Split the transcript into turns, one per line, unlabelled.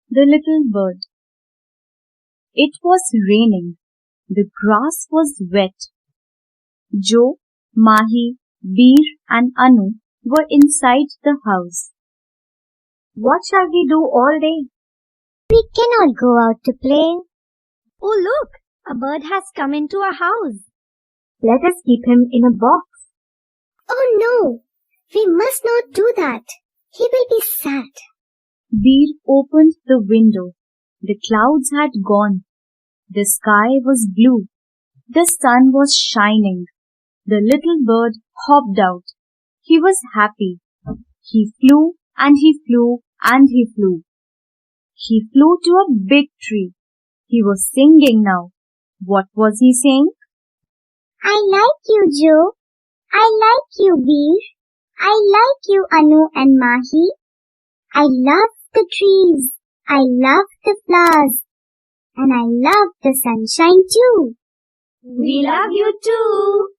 the little bird. It was raining. The grass was wet. Joe, Mahi, Beer and Anu were inside the house. What shall we do all day?
We cannot go out to play.
Oh, look! A bird has come into our house.
Let us keep him in a box.
Oh no! We must not do that. He will be sad.
Beer opened the window. The clouds had gone. The sky was blue. The sun was shining. The little bird hopped out. He was happy. He flew and he flew and he flew. He flew to a big tree. He was singing now. What was he saying?
I like you, Joe. I like you, Beer. I like you, Anu and Mahi. I love the trees. I love the flowers. And I love the sunshine too.
We love you too.